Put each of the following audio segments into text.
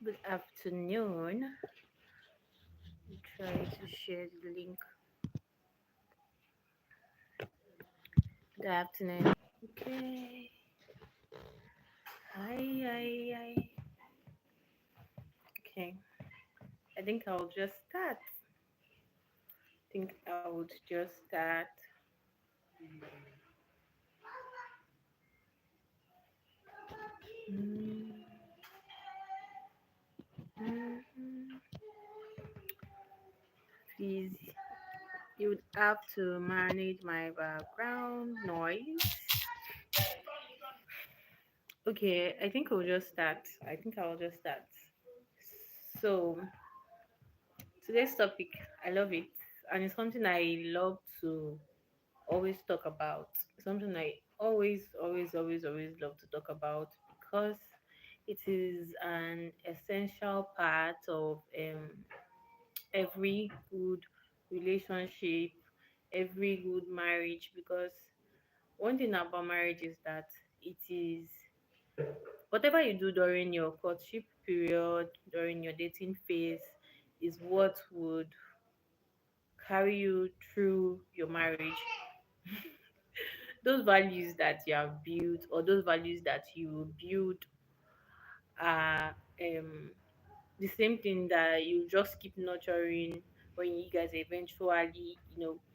Good afternoon. Try to share the link. Good afternoon. Okay. Hi, hi, hi. Okay. I think I'll just start. Think I would just start. Mm, mm. Please, you would have to manage my background noise. Okay, I think I'll just start. I think I'll just start. So, today's topic, I love it. And it's something I love to always talk about. Something I always love to talk about because it is an essential part of every good relationship, every good marriage. Because one thing about marriage is that it is whatever you do during your courtship period, during your dating phase, is what would carry you through your marriage. Those values that you have built or those values that you build are the same thing that you just keep nurturing when you guys eventually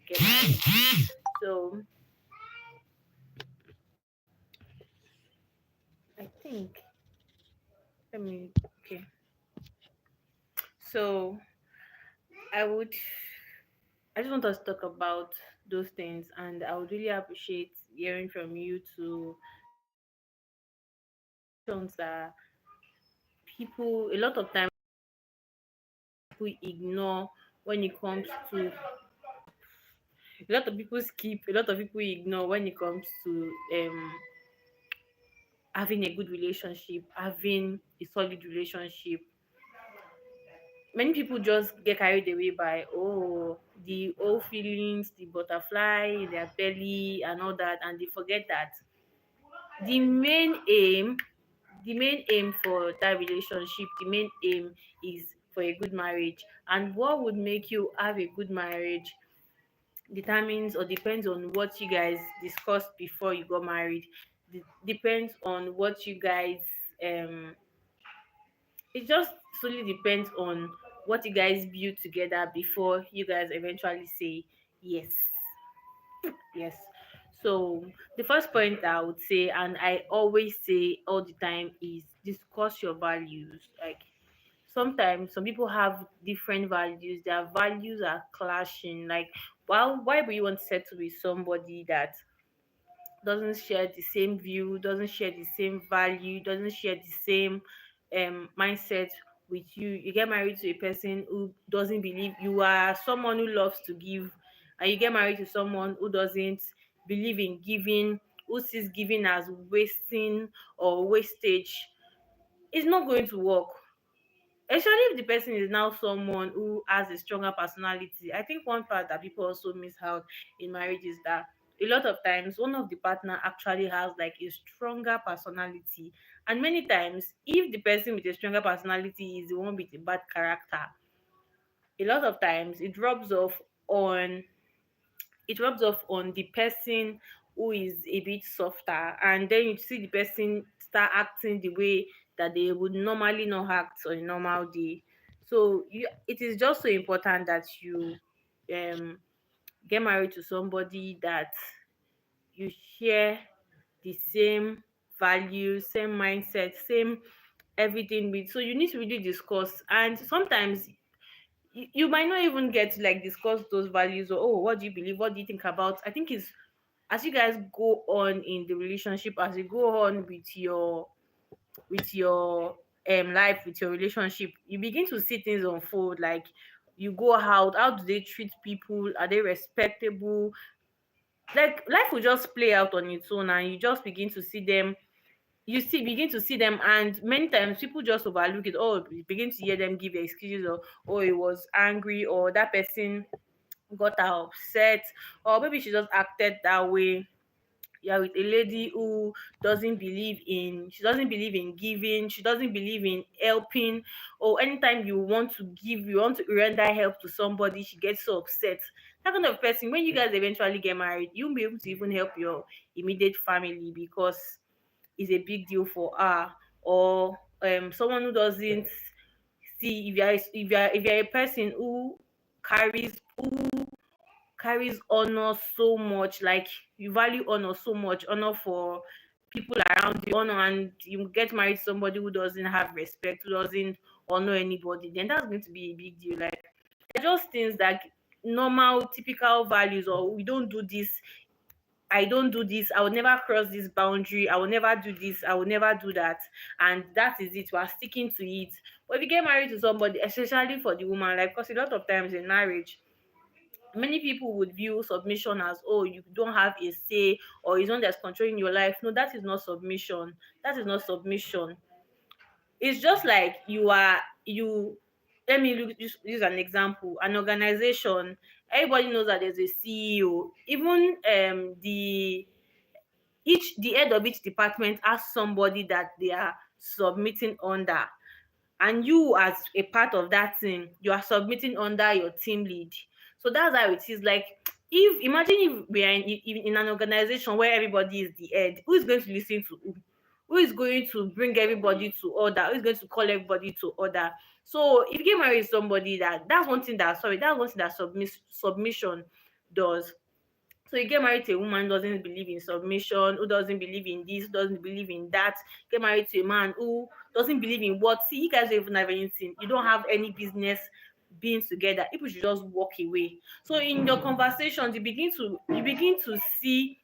get married. So I think let me okay. So I would I just want us to talk about those things, and I would really appreciate hearing from you to that people a lot of times people ignore when it comes to a lot of people skip a lot of people ignore when it comes to having a good relationship, having a solid relationship. Many people just get carried away by the old feelings, the butterfly in their belly and all that, and they forget that the main aim the main aim for that relationship, the main aim is for a good marriage. And what would make you have a good marriage determines or depends on what you guys discussed before you got married. Depends on what you guys um it just solely depends on what you guys build together before you guys eventually say yes. Yes. So the first point I would say, and I always say all the time, is discuss your values. Like sometimes some people have different values, their values are clashing. Like why would you want to settle with somebody that doesn't share the same view, doesn't share the same value, doesn't share the same mindset with you? You get married to a person who doesn't believe you are someone who loves to give, and you get married to someone who doesn't believe in giving, who sees giving as wasting or wastage. It's not going to work. Especially if the person is now someone who has a stronger personality. I think one part that people also miss out in marriage is that a lot of times one of the partner actually has like a stronger personality. And many times, if the person with a stronger personality is the one with a bad character, a lot of times on it rubs off on the person who is a bit softer, and then you see the person start acting the way that they would normally not act on a normal day. So it is just so important that you um get married to somebody that you share the same values, same mindset, same everything with. So you need to really discuss, and sometimes you might not even get to like discuss those values, or what do you believe, what do you think about. I think it's as you guys go on in the relationship, as you go on with your life, with your relationship, you begin to see things unfold. Like you go out, how do they treat people, are they respectable? Like life will just play out on its own, and you just begin to see them. Begin to see them, and many times people just overlook it. Oh, you begin to hear them give excuses, or he was angry, or that person got her upset, or maybe she just acted that way You're with a lady who doesn't believe in giving, she doesn't believe in helping, or anytime you want to give, you want to render help to somebody, she gets so upset. That kind of person, when you guys eventually get married, you won't be able to even help your immediate family because it's a big deal for her. Or someone who doesn't see, if you're a person who carries honor so much, like you value honor so much, honor for people around you, honor, and you get married to somebody who doesn't have respect, who doesn't honor anybody, then that's going to be a big deal. Like, they're just things like normal typical values, or we don't do this, I don't do this, I will never cross this boundary, I will never do this, I will never do that. And that is it. We are sticking to it. But if you get married to somebody, especially for the woman, like, because a lot of times in marriage, many people would view submission as, oh, you don't have a say, or it's one that's controlling your life. No, that is not submission. That is not submission. It's just like you let me use an example. An organization, everybody knows that there's a CEO. Even the head of each department has somebody that they are submitting under, and you as a part of that team, you are submitting under your team lead. So that's how it is. Like, if imagine if we are in an organization where everybody is the head, who is going to listen to who is going to bring everybody to order, who is going to call everybody to order? So if you get married to somebody, that's one thing that's one thing that submission does. So you get married to a woman who doesn't believe in submission, who doesn't believe in this, doesn't believe in that. Get married to a man who doesn't believe in what. See, you guys don't even have anything. You don't have any business being together. People should just walk away. So in your conversations, you begin to see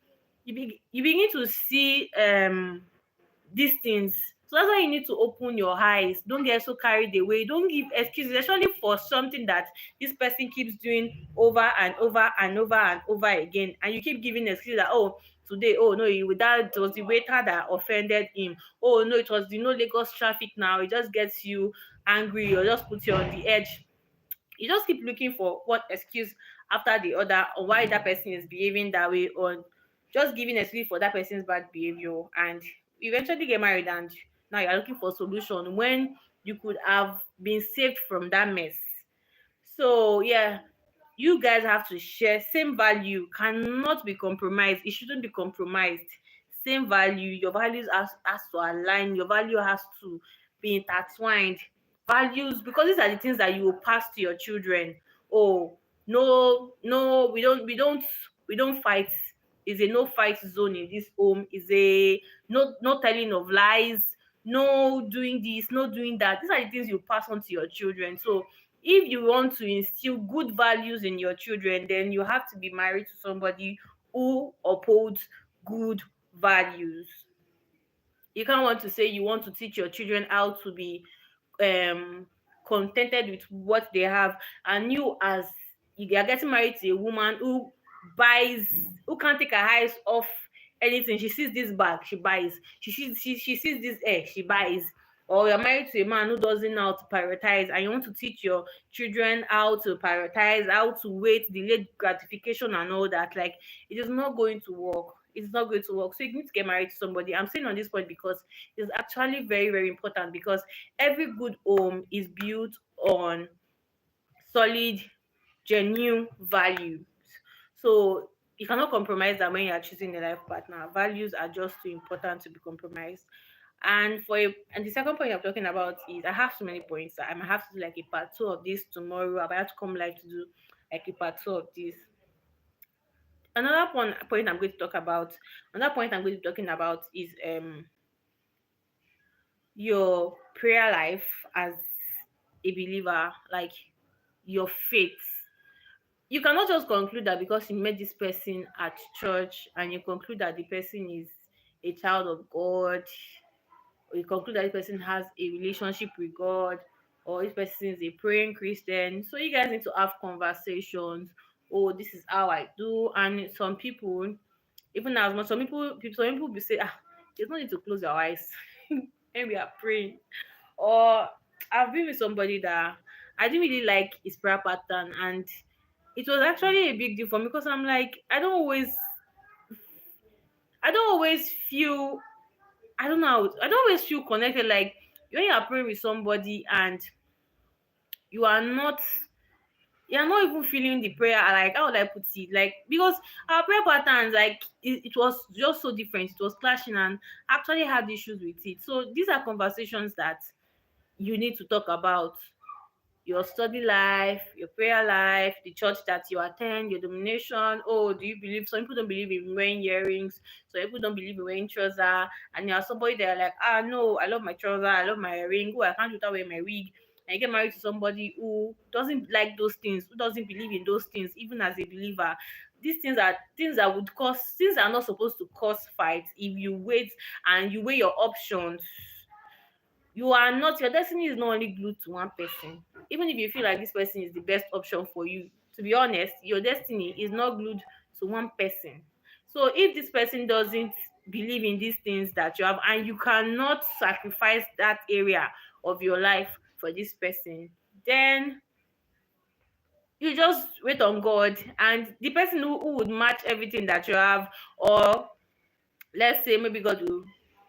these things. So that's why you need to open your eyes. Don't get so carried away. Don't give excuses, especially for something that this person keeps doing over and over and over and over again. And you keep giving excuses that, oh, today, oh no, that it was the waiter that offended him. Oh no, it was the no Lagos traffic now. It just gets you angry or just puts you on the edge. You just keep looking for one excuse after the other on why that person is behaving that way, or just giving excuse for that person's bad behavior, and eventually get married, and now you're looking for solution when you could have been saved from that mess. So yeah, you guys have to share same value, cannot be compromised, it shouldn't be compromised. Same value, your values has to align, your value has to be intertwined. Values, because these are the things that you will pass to your children. Oh, no, no, we don't fight. Is a no fight zone in this home. Is a no telling of lies, no doing this, no doing that. These are the things you pass on to your children. So if you want to instill good values in your children, then you have to be married to somebody who upholds good values. You can't want to say you want to teach your children how to be um contented with what they have, and you, as you are getting married to a woman who buys, who can't take her eyes off anything. She sees this bag, she buys. She sees this hair, she buys. Or you're married to a man who doesn't know how to prioritize, and you want to teach your children how to prioritize, how to wait, delayed gratification and all that. Like, it is not going to work. It's not going to work. So you need to get married to somebody. I'm saying on this point because it's actually very, very important, because every good home is built on solid, genuine values. So you cannot compromise that when you are choosing a life partner. Values are just too important to be compromised. And the second point I'm talking about is, I have so many points that I might have to do like a part two of this tomorrow. I might have to come live to do like a part two of this. Point I'm going to talk about. Another point I'm going to be talking about is your prayer life as a believer, like your faith. You cannot just conclude that because you met this person at church and you conclude that the person is a child of God, or you conclude that this person has a relationship with God, or this person is a praying Christian. So you guys need to have conversations. Oh, this is how I do. And some people, even as much some people be say, there's no need to close your eyes when we are praying. Or I've been with somebody that I didn't really like his prayer pattern, and it was actually a big deal for me, because I'm like, I don't always I don't always feel, I don't know I don't always feel connected. Like when you are praying with somebody and you are not, you're not even feeling the prayer, like how would I put it, like because our prayer patterns, like it was just so different, it was clashing, and actually had issues with it. So these are conversations that you need to talk about: your study life, your prayer life, the church that you attend, your denomination. Oh, do you believe? Some people don't believe in wearing earrings. Some people don't believe in wearing trouser. And you're somebody that are like, ah, no, I love my trouser, I love my ring. Oh, I can't do without wearing my wig. And you get married to somebody who doesn't like those things, who doesn't believe in those things, even as a believer. These things are things that would cause, things are not supposed to cause fights if you wait and you weigh your options. You are not, your destiny is not only glued to one person. Even if you feel like this person is the best option for you, to be honest, your destiny is not glued to one person. So if this person doesn't believe in these things that you have, and you cannot sacrifice that area of your life for this person, then you just wait on God, and the person who would match everything that you have, or let's say maybe God will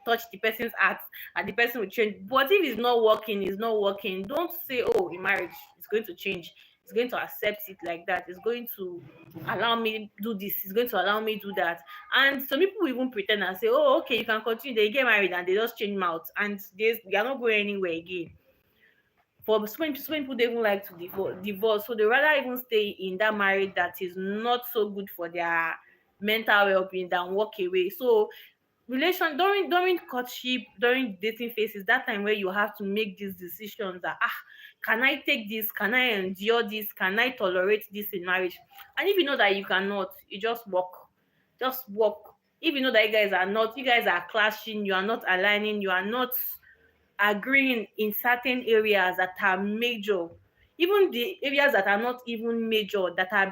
touch the person's heart and the person will change. But if it's not working, it's not working. Don't say, oh, in marriage, it's going to change. It's going to accept it like that. It's going to allow me do this. It's going to allow me do that. And some people will even pretend and say, oh, okay, you can continue. They get married and they just change mouth and they are not going anywhere again. For some people, they even like to divorce, so they rather even stay in that marriage that is not so good for their mental well-being than walk away. So relation, during courtship, during dating phases, that time where you have to make these decisions that, can I take this, can I endure this, can I tolerate this in marriage? And if you know that you cannot, you just walk. If you know that you guys are clashing, you are not aligning, you are not agreeing in certain areas that are major, even the areas that are not even major, that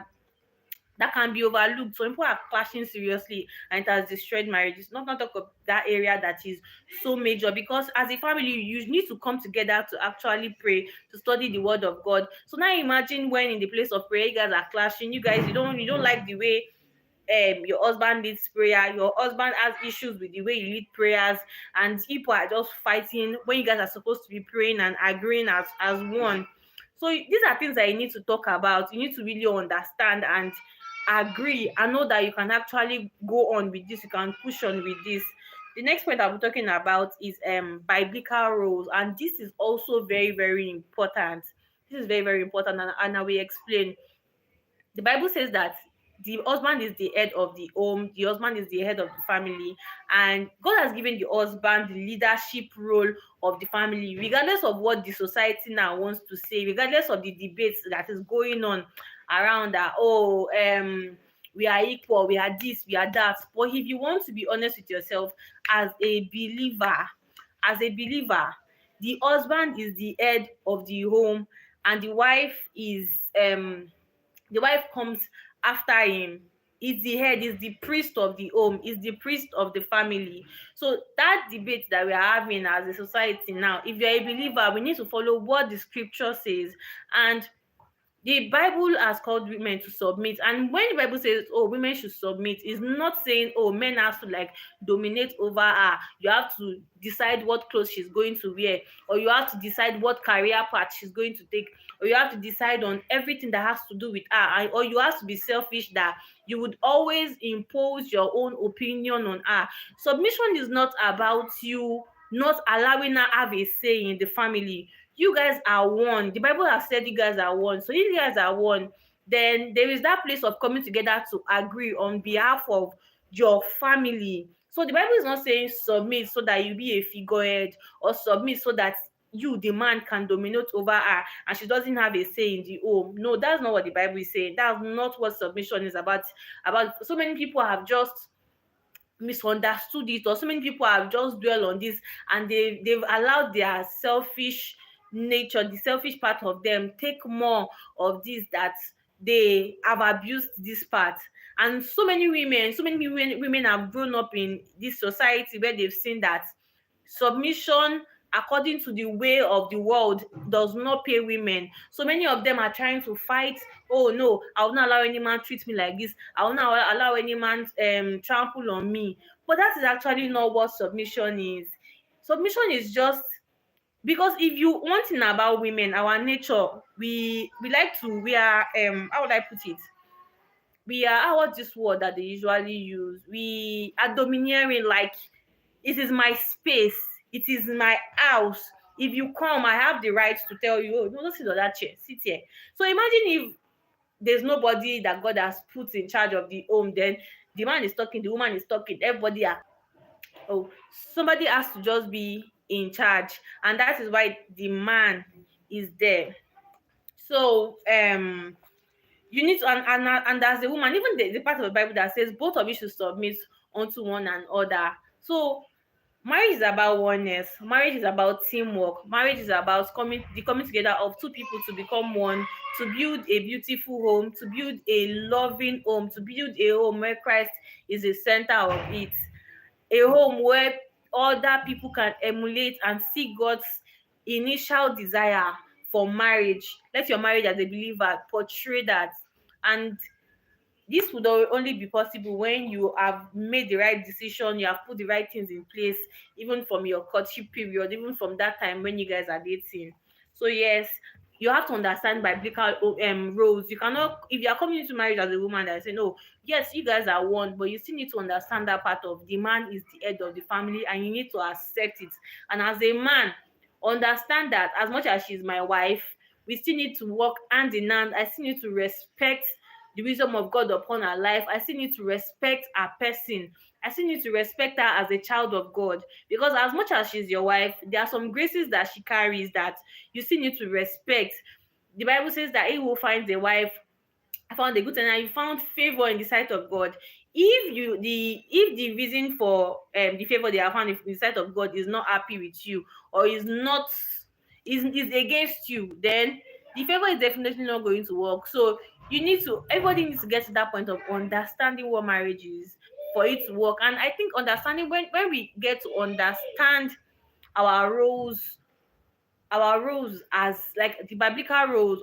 can be overlooked. So people are clashing seriously and it has destroyed marriages. Not talk of that area that is so major, because as a family you need to come together to actually pray, to study the word of God. So now imagine when in the place of prayer you guys are clashing, you don't like the way your husband leads prayer, your husband has issues with the way you lead prayers, and people are just fighting when you guys are supposed to be praying and agreeing as one. So these are things that you need to talk about. You need to really understand and agree and know that you can actually go on with this, you can push on with this. The next point I'll be talking about is biblical roles, and this is also very, very important. This is very, very important, and I will explain. The Bible says that the husband is the head of the home, the husband is the head of the family, and God has given the husband the leadership role of the family, regardless of what the society now wants to say, regardless of the debates that is going on around that, oh, we are equal, we are this, we are that. But if you want to be honest with yourself, as a believer, as a believer, the husband is the head of the home, and the wife comes after him. Is the head, is the priest of the home, is the priest of the family. So that debate that we are having as a society now, if you're a believer, we need to follow what the scripture says. And the Bible has called women to submit, and when the Bible says, oh, women should submit, it's not saying, oh, men have to like dominate over her. You have to decide what clothes she's going to wear, or you have to decide what career path she's going to take, or you have to decide on everything that has to do with her, or you have to be selfish that you would always impose your own opinion on her. Submission is not about you not allowing her have a say in the family. You guys are one. The Bible has said you guys are one. So if you guys are one, then there is that place of coming together to agree on behalf of your family. So the Bible is not saying submit so that you be a figurehead, or submit so that you, the man, can dominate over her and she doesn't have a say in the home. No, that's not what the Bible is saying. That's not what submission is about. So many people have just misunderstood it, or so many people have just dwell on this, and they've allowed their selfish nature, the selfish part of them, take more of this, that they have abused this part. And so many women have grown up in this society where they've seen that submission according to the way of the world does not pay women. So many of them are trying to fight. Oh no, I will not allow any man treat me like this, I will not allow any man trample on me. But that is actually not what submission is. Submission is just, because if you, one thing about women, our nature, we like to, we are, how would I put it, we are, what's this word that they usually use, we are domineering, like, it is my space, it is my house. If you come, I have the right to tell you, oh no, don't sit on that chair, sit here. So imagine if there's nobody that God has put in charge of the home, then the man is talking, the woman is talking, everybody are, oh, somebody has to just be in charge, and that is why the man is there. So you need to, and as a woman, even the part of the Bible that says both of you should submit unto one another. So marriage is about oneness, marriage is about teamwork, marriage is about the coming together of two people to become one, to build a beautiful home, to build a loving home, to build a home where Christ is the center of it, a home where other people can emulate and see God's initial desire for marriage. Let your marriage as a believer portray that. And this would only be possible when you have made the right decision, you have put the right things in place, even from your courtship period, even from that time when you guys are dating. So yes, you have to understand biblical roles. You cannot, if you are coming into marriage as a woman that say no, yes, you guys are one, but you still need to understand that part of the man is the head of the family, and you need to accept it. And as a man, understand that as much as she's my wife, we still need to work hand in hand. I still need to respect the wisdom of God upon her life. I still need to respect her person. I still need to respect her as a child of God. Because as much as she's your wife, there are some graces that she carries that you still need to respect. The Bible says that he who finds a wife found a good thing, and you found favor in the sight of God. If the reason for the favor they have found in the sight of God is not happy with you, or is not, is against you, then the favor is definitely not going to work. So everybody needs to get to that point of understanding what marriage is for it to work. And I think understanding, when we get to understand our roles, as like the biblical roles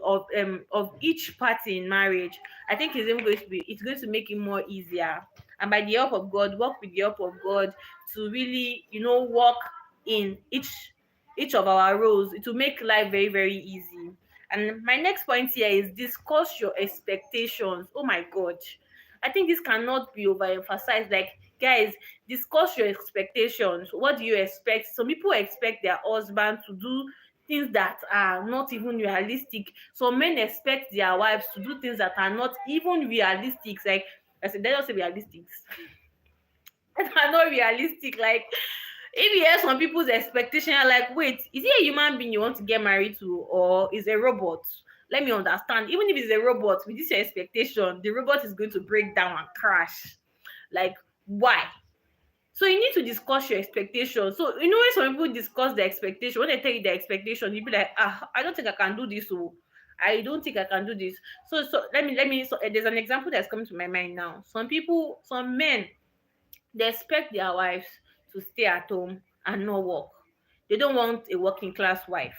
of each party in marriage, I think it's going to make it more easier. And by the help of God, work with the help of God to really, work in each of our roles. It will make life very, very easy. And my next point here is discuss your expectations. Oh my God, I think this cannot be overemphasized. Like, guys, discuss your expectations. What do you expect? Some people expect their husband to do things that are not even realistic. Some men expect their wives to do things that are not even realistic. Like I said, they don't say realistic. That are not realistic. Like, if you hear some people's expectation, you're like, wait, is it a human being you want to get married to, or is a robot? Let me understand. Even if it's a robot, with this your expectation, the robot is going to break down and crash. Like, why? So you need to discuss your expectations. So when some people discuss their expectation, when they tell you their expectation, you be like, I don't think I can do this. Oh, I don't think I can do this. So let me. So there's an example that's coming to my mind now. Some men, they expect their wives to stay at home and not work. They don't want a working class wife.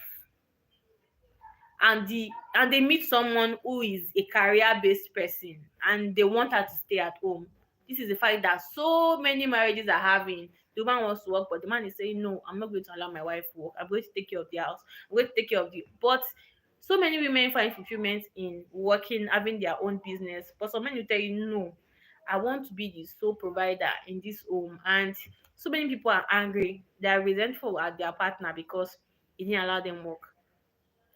And they meet someone who is a career based person, and they want her to stay at home. This is the fact that so many marriages are having. The woman wants to work, but the man is saying, no, I'm not going to allow my wife to work. I'm going to take care of the house. I'm going to take care of the, but so many women find fulfillment in working, having their own business. But some men will tell you, no, I want to be the sole provider in this home. And so many people are angry. They are resentful at their partner because he didn't allow them work.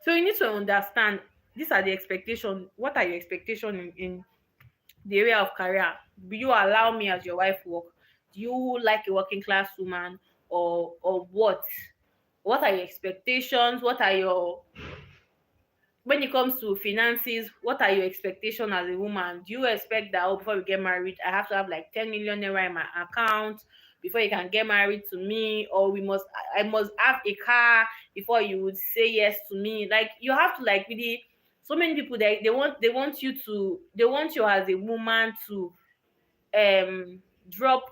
So you need to understand, these are the expectations. What are your expectations in the area of career? Will you allow me as your wife work? Do you like a working class woman, or what? What are your expectations? What are your, when it comes to finances, what are your expectations as a woman? Do you expect that, oh, before we get married, I have to have like 10 million naira in my account before you can get married to me? Or I must have a car before you would say yes to me? Like, you have to, like, really, so many people, they want you as a woman to drop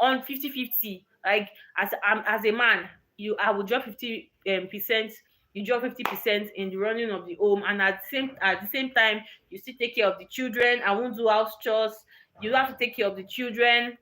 on 50-50. Like, as a man, I will drop 50% you drop 50% in the running of the home, and at the same time you still take care of the children. I won't do house chores, you have to take care of the children.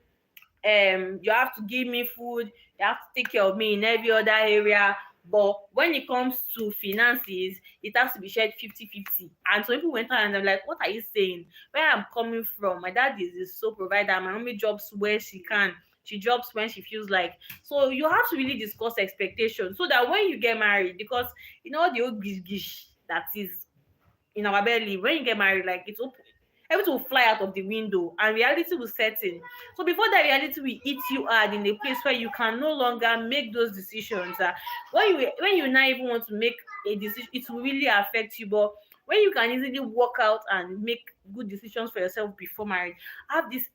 you have to give me food, you have to take care of me in every other area. But when it comes to finances, it has to be shared 50-50. And so people went out and they're like, what are you saying? Where I'm coming from, my dad is a sole provider. My mommy jobs where she can. She jobs when she feels like. So you have to really discuss expectations so that when you get married, because the old gish that is in our belly, when you get married, like it's open, everything will fly out of the window and reality will set in. So before that reality will eat you hard in a place where you can no longer make those decisions. When you now even want to make a decision, it will really affect you. But when you can easily work out and make good decisions for yourself before marriage, have these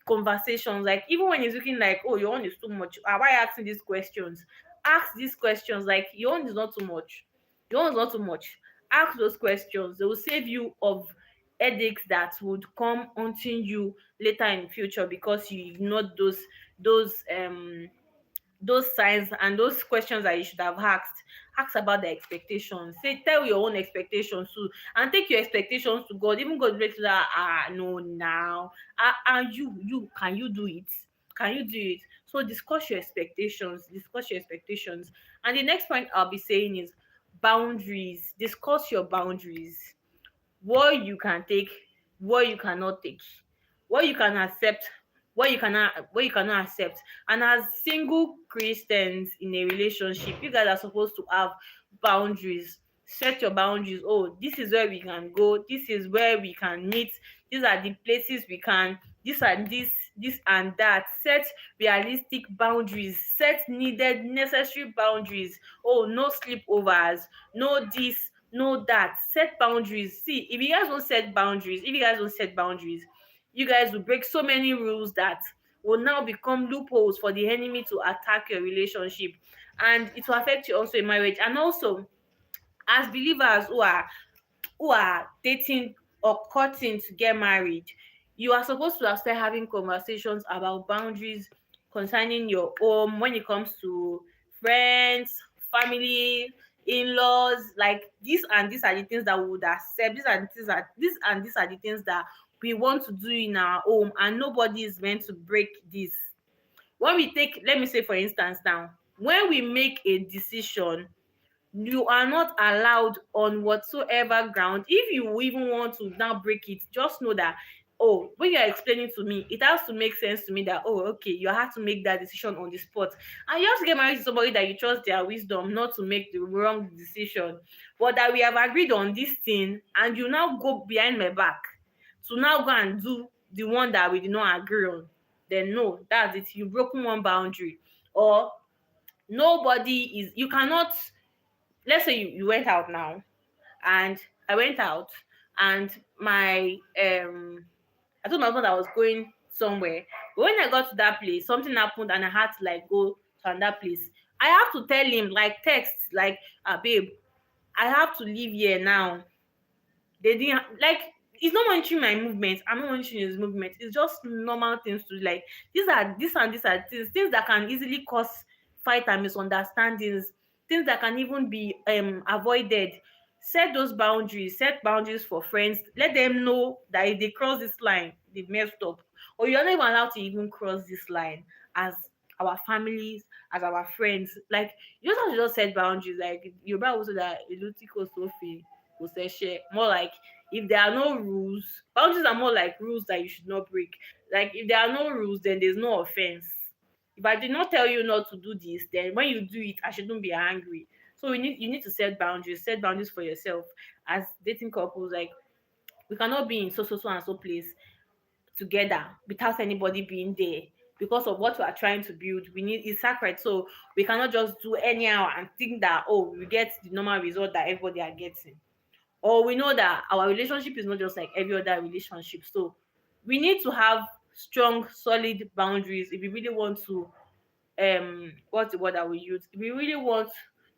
conversations. Like even when it's looking like, oh, your own is too much, why are you asking these questions? Ask these questions. Like your own is not too much, your own is not too much. Ask those questions. They will save you of headaches that would come haunting you later in the future because you ignored those um those signs and those questions that you should have asked. Ask about the expectations. Say, tell your own expectations too, and take your expectations to God. Even God will that, no, now, and you can you do it? Can you do it? So discuss your expectations. Discuss your expectations. And the next point I'll be saying is boundaries. Discuss your boundaries, what you can take, what you cannot take, what you can accept, what you cannot accept. And as single Christians in a relationship, you guys are supposed to have boundaries. Set your boundaries. Oh, this is where we can go, this is where we can meet, these are the places we can, this and this and that. Set realistic boundaries, set needed necessary boundaries. Oh, no sleepovers, no this, no that. Set boundaries. See, if you guys don't set boundaries, you guys will break so many rules that will now become loopholes for the enemy to attack your relationship, and it will affect you also in marriage. And also, as believers who are dating or courting to get married, you are supposed to start having conversations about boundaries concerning your home when it comes to friends, family, in-laws. Like these and these are the things that we would accept. These are the things that we want to do in our home, and nobody is meant to break this. When we take, let me say for instance now, when we make a decision, you are not allowed on whatsoever ground. If you even want to now break it, just know that, oh, when you're explaining to me, it has to make sense to me that, oh, okay, you have to make that decision on the spot. And you have to get married to somebody that you trust their wisdom, not to make the wrong decision, but that we have agreed on this thing, and you now go behind my back to now go and do the one that we did not agree on. Then no, that's it, you've broken one boundary. Or nobody is, you cannot, let's say you went out now, and I went out, and my I told my husband I was going somewhere. But when I got to that place, something happened and I had to like go to another place. I have to tell him, like text, like, babe, I have to leave here now. They didn't like, he's not monitoring my movement, I'm not monitoring his movement. It's just normal things to do. Like these are things that can easily cause fight and misunderstandings, things that can even be avoided. Set those boundaries. Set boundaries for friends. Let them know that if they cross this line, they've messed up. Or you're not even allowed to even cross this line as our families, as our friends. Like, you just have to just set boundaries. Like Yoruba also that elutiko sofi kò ṣẹ̀ṣẹ̀. More like, if there are no rules, boundaries are more like rules that you should not break. Like if there are no rules, then there's no offense. If I did not tell you not to do this, then when you do it, I shouldn't be angry. So you need to set boundaries. Set boundaries for yourself as dating couples. Like, we cannot be in so and so place together without anybody being there, because of what we are trying to build. We need, it's sacred, so we cannot just do anyhow and think that, oh, we get the normal result that everybody are getting. Or we know that our relationship is not just like every other relationship. So we need to have strong, solid boundaries if we really want to, what's the word that we use? If we really want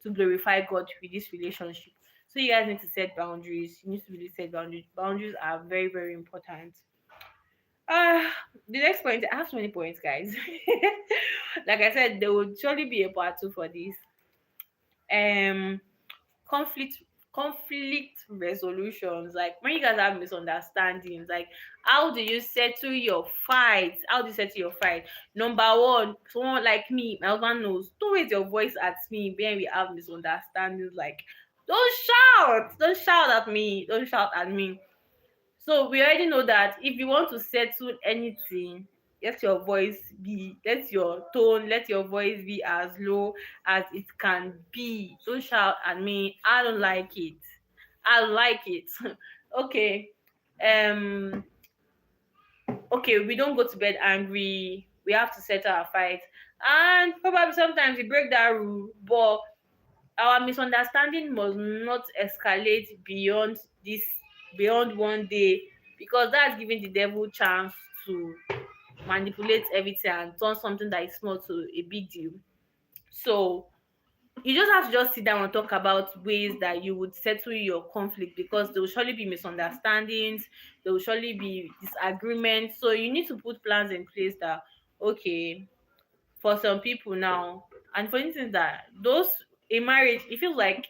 to glorify God with this relationship. So you guys need to set boundaries. You need to really set boundaries. Boundaries are very, very important. Uh the next point, I have so many points, guys. Like I said, there will surely be a part two for this. Um conflict conflict resolutions. Like when you guys have misunderstandings, like how do you settle your fights? How do you settle your fight? Number one, someone like me, my husband knows, don't raise your voice at me when we have misunderstandings. Like don't shout at me, don't shout at me. So we already know that if you want to settle anything, let your tone, let your voice be as low as it can be. Don't shout at me. I don't like it. I like it. Okay. Um okay, we don't go to bed angry. We have to settle our fight. And probably sometimes we break that rule, but our misunderstanding must not escalate this beyond one day, because that's giving the devil chance to manipulate everything and turn something that is small to a big deal. So you just have to just sit down and talk about ways that you would settle your conflict, because there will surely be misunderstandings, there will surely be disagreements. So you need to put plans in place that, okay, for some people now, and for instance that those in marriage, it feels like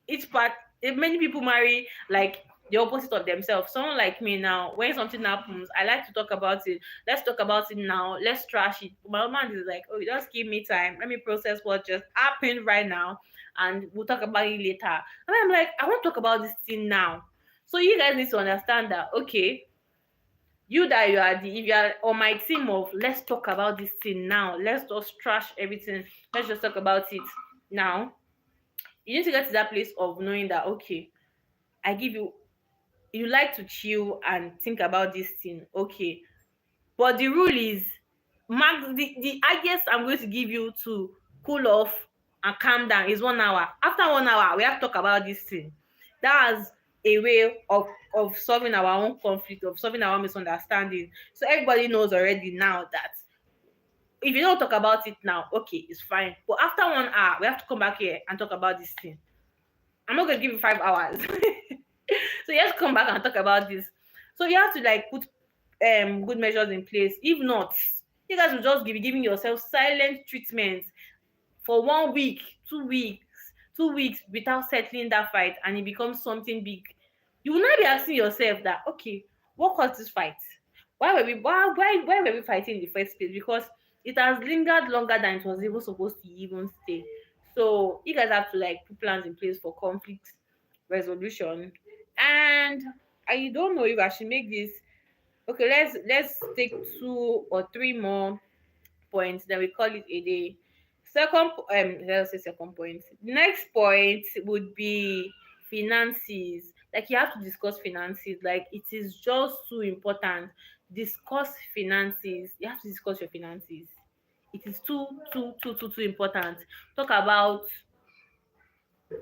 each part, if many people marry like the opposite of themselves. Someone like me now, when something happens, I like to talk about it. Let's talk about it now, let's trash it. My man is like, oh, just give me time, let me process what just happened right now, and we'll talk about it later. And I'm like, I want to talk about this thing now. So you guys need to understand that, okay, you that you are the if you are on my team of let's talk about this thing now, let's just trash everything, let's just talk about it now. You need to get to that place of knowing that, okay, I give you, you like to chill and think about this thing, okay, but the rule is max, the highest I'm going to give you to cool off and calm down is 1 hour. After 1 hour we have to talk about this thing. That's a way of solving our own conflict, of solving our misunderstanding. So everybody knows already now that if you don't talk about it now, okay, it's fine, but after 1 hour we have to come back here and talk about this thing. I'm not going to give you 5 hours. So you have to come back and talk about this. So you have to like put good measures in place. If not, you guys will just be giving yourself silent treatment for 1 week, 2 weeks, 2 weeks without settling that fight, and it becomes something big. You will not be asking yourself that, okay, what caused this fight? Why were we fighting in the first place? Because it has lingered longer than it was even supposed to even stay. So you guys have to like put plans in place for conflict resolution. And I don't know if I should make this. Okay, let's take 2 or 3 more points, then we call it a day. Let's say second point. The next point would be finances. Like you have to discuss finances. Like it is just too important. Discuss finances. You have to discuss your finances. It is too important. Talk about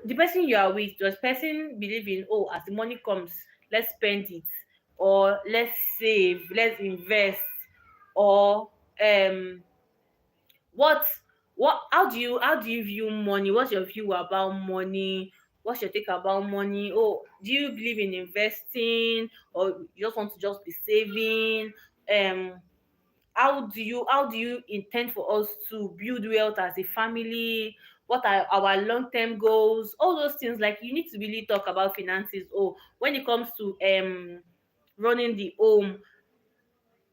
the person you are with. Does person believe in, oh, as the money comes, let's spend it, or let's save, let's invest, or what how do you view money? What's your view about money? What's your take about money? Oh, do you believe in investing, or you just want to just be saving? um how do you intend for us to build wealth as a family? What are our long-term goals? All those things, like you need to really talk about finances. Oh, when it comes to running the home,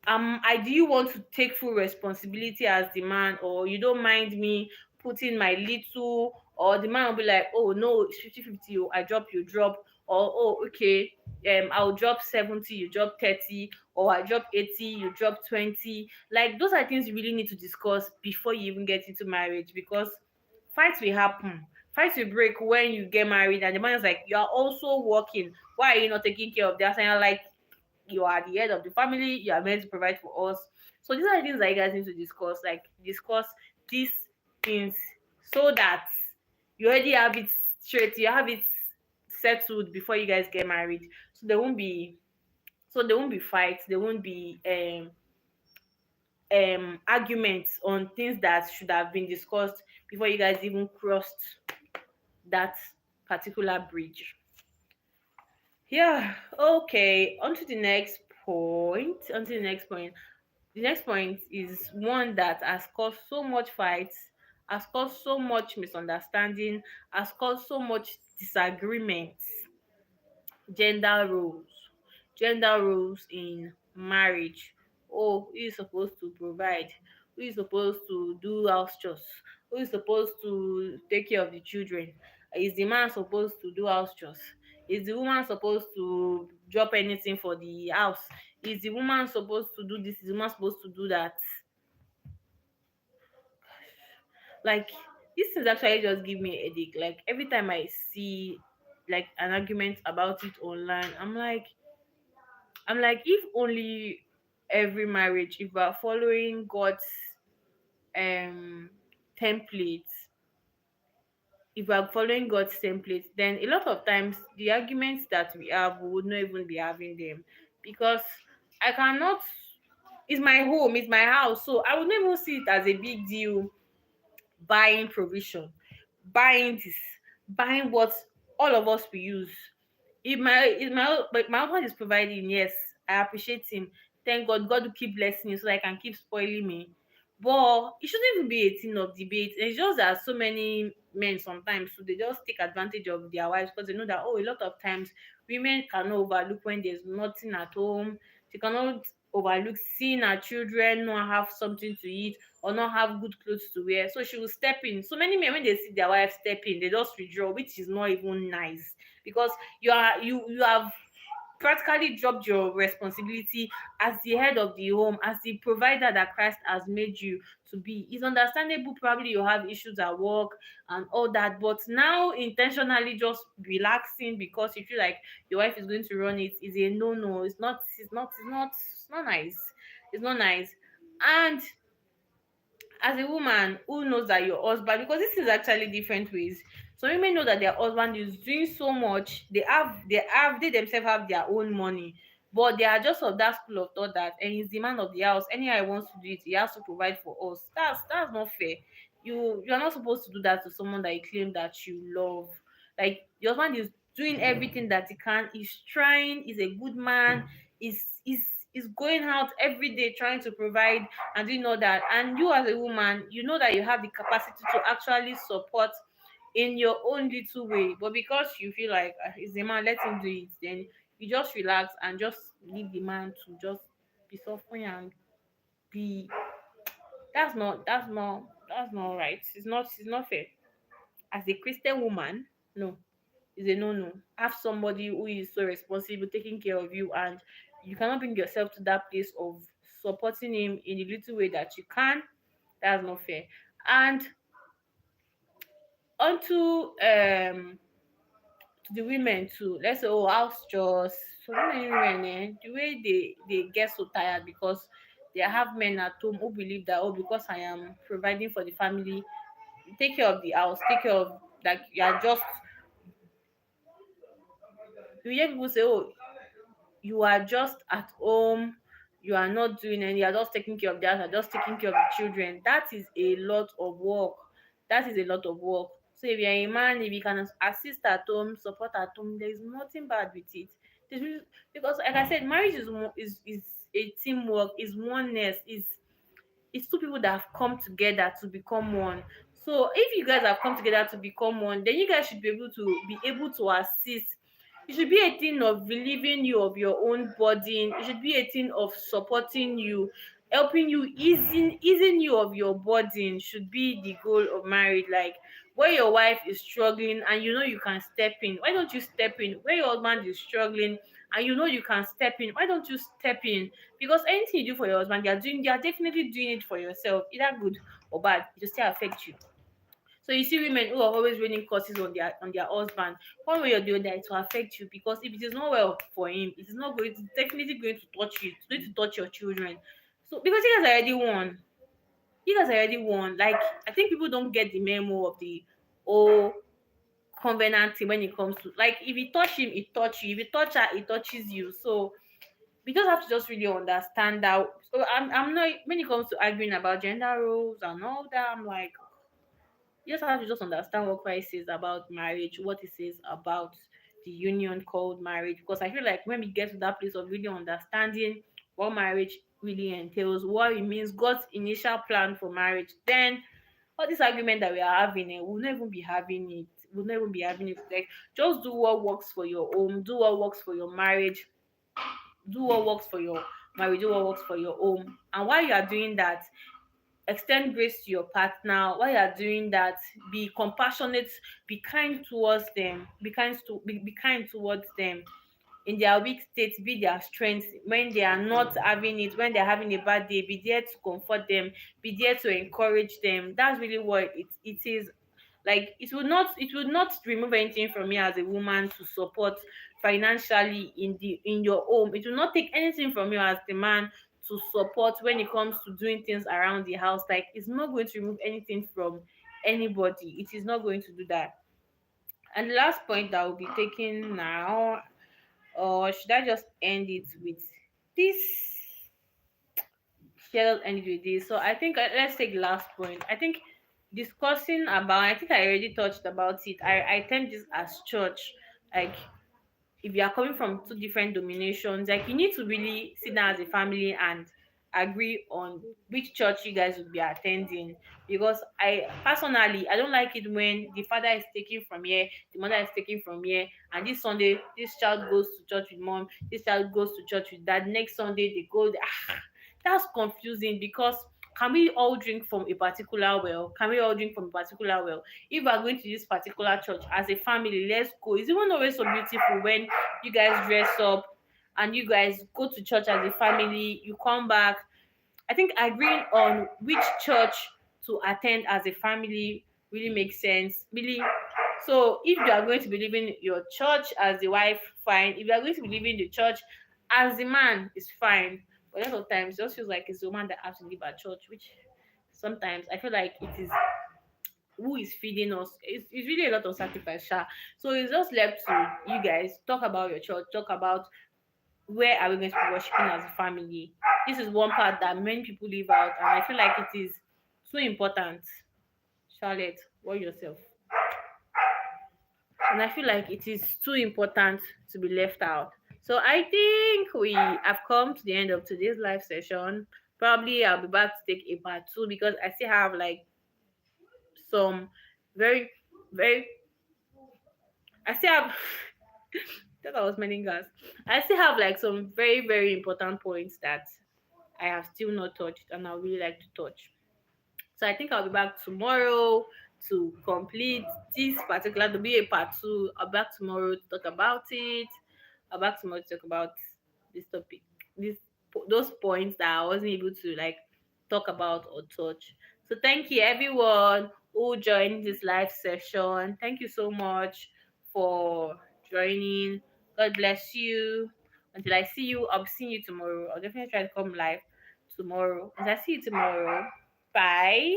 I do you want to take full responsibility as the man, or you don't mind me putting my little, or the man will be like, oh no, it's 50-50, oh, I drop, you drop, or oh okay, I'll drop 70, you drop 30, or I drop 80, you drop 20. Like those are things you really need to discuss before you even get into marriage, because fights will happen. Fights will break when you get married and the man is like, you are also working, why are you not taking care of that? And you're like, you are the head of the family, you are meant to provide for us. So these are the things that you guys need to discuss. Like discuss these things so that you already have it straight, you have it settled before you guys get married. So there won't be fights, there won't be arguments on things that should have been discussed before you guys even crossed that particular bridge. Yeah, okay. On to the next point. On to the next point. The next point is one that has caused so much fights has caused so much misunderstanding, has caused so much disagreement. Gender roles gender roles in marriage. Oh, who is supposed to provide, who is supposed to do house chores, who is supposed to take care of the children? Is the man supposed to do house chores? Is the woman supposed to drop anything for the house? Is the woman supposed to do this? Is the woman supposed to do that? Like, these things actually just give me a headache. Like, every time I see like an argument about it online, I'm like, if only every marriage, if we're following God's um templates, if we're following God's templates, then a lot of times the arguments that we have, we would not even be having them. Because I cannot, it's my home, it's my house, so I would not even see it as a big deal buying provision, buying this, buying what all of us will use. If my husband is providing, yes, I appreciate him. Thank God. God will keep blessing you so that I can keep spoiling me. But it shouldn't even be a thing of debate. It's just that so many men sometimes, so they just take advantage of their wives because they know that, oh, a lot of times women cannot overlook when there's nothing at home. She cannot overlook seeing her children not have something to eat or not have good clothes to wear. So she will step in. So many men, when they see their wife step in, they just withdraw, which is not even nice, because you have practically dropped your responsibility as the head of the home, as the provider that Christ has made you to be. It's understandable, probably you have issues at work and all that, but now intentionally just relaxing because you feel like your wife is going to run it is a no. It's not nice. It's not nice. And as a woman who knows that your husband, because this is actually different ways, some women know that their husband is doing so much, they themselves have their own money, but they are just of that school of thought that, and he's the man of the house, anyhow he wants to do it, he has to provide for us. That's not fair. You are not supposed to do that to someone that you claim that you love. Like, your husband is doing everything that he can, he's trying, he's a good man, he's going out every day trying to provide and doing all that, and you as a woman, you know that you have the capacity to actually support in your own little way, but because you feel like, it's the man, let him do it, then you just relax and just leave the man to just be suffering and be. That's not right. It's not fair. As a Christian woman, no, it's a no. Have somebody who is so responsible taking care of you, and you cannot bring yourself to that place of supporting him in the little way that you can. That's not fair. And onto to the women too. Let's say, oh, house chores. So many women, the way they get so tired because they have men at home who believe that, oh, because I am providing for the family, take care of the house, take care of, like, you are just, you hear people say, oh, you are just at home, you are not doing any, you are just taking care of the house, you are just taking care of the children. That is a lot of work. That is a lot of work. So if you're a man, if you can assist at home, support at home, there is nothing bad with it. Because, like I said, marriage is a teamwork, is oneness, is it's two people that have come together to become one. So if you guys have come together to become one, then you guys should be able to assist. It should be a thing of relieving you of your own burden. It should be a thing of supporting you, helping you, easing you of your burden should be the goal of marriage. Like, where your wife is struggling and you know you can step in, why don't you step in? Where your husband is struggling and you know you can step in, why don't you step in? Because anything you do for your husband, they are definitely doing it for yourself, either good or bad, it will still affect you. So you see women who are always raining curses on their husband, one way or the other, it will affect you, because if it is not well for him, it is not going, it's definitely going to touch you, it's going to touch your children. So because you guys already won. Like, I think people don't get the memo of the whole covenant thing when it comes to, like, if you touch him, it touch you, if you touch her, it touches you. So we just have to just really understand that. So I'm not, when it comes to arguing about gender roles and all that, I'm like, you just have to just understand what Christ says about marriage, what he says about the union called marriage. Because I feel like when we get to that place of really understanding what marriage really entails, what it means, God's initial plan for marriage, then All this argument that we are having, we'll not even be having it. We'll not even be having it. Like, just do what works for your home, do what works for your marriage, do what works for your marriage, do what works for your home. And while you are doing that, extend grace to your partner. While you are doing that, be compassionate, be kind towards them, be kind towards them. In their weak state, be their strength. When they are not having it, when they're having a bad day, be there to comfort them, be there to encourage them. That's really what it is. Like, it would not remove anything from me as a woman to support financially in your home. It will not take anything from you as the man to support when it comes to doing things around the house. Like, it's not going to remove anything from anybody. It is not going to do that. And the last point that we'll be taking now, or should I just end it with this? Shall end it with this. So I think, let's take the last point. I think discussing about. I think I already touched about it. I term this as church. Like, if you are coming from two different dominations, like, you need to really sit down as a family and agree on which church you guys will be attending. Because I don't like it when the father is taking from here, the mother is taking from here, and this Sunday this child goes to church with mom, this child goes to church with dad, next Sunday they go there. That's confusing. Because can we all drink from a particular well? Can we all drink from a particular well? If we are going to this particular church as a family, let's go. It's even always so beautiful when you guys dress up and you guys go to church as a family, you come back. I think agreeing on which church to attend as a family really makes sense. Really. So if you are going to be leaving your church as the wife, fine. If you are going to be leaving the church as the man, is fine. But a lot of times it just feels like it's the woman that has to leave at church, which sometimes I feel like it is who is feeding us. It's really a lot of sacrifice, sha. So it's just left to you guys. Talk about your church, talk about where are we going to be worshiping as a family. This is one part that many people leave out, and I feel like it is so important. Charlotte, what yourself? And I feel like it is too important to be left out. So I think we have come to the end of today's live session. Probably I'll be back to take a part two, because I still have like some very, very, I still have, that was many gas. I still have like some very, very important points that I have still not touched and I would really like to touch. So I think I'll be back tomorrow to complete this particular, to be a part two. I'll be back tomorrow to talk about it. I'll be back tomorrow to talk about this topic, this those points that I wasn't able to like talk about or touch. So thank you everyone who joined this live session. Thank you so much for joining. God bless you. Until I see you, I'll be seeing you tomorrow. I'll definitely try to come live tomorrow. As I see you tomorrow. Bye.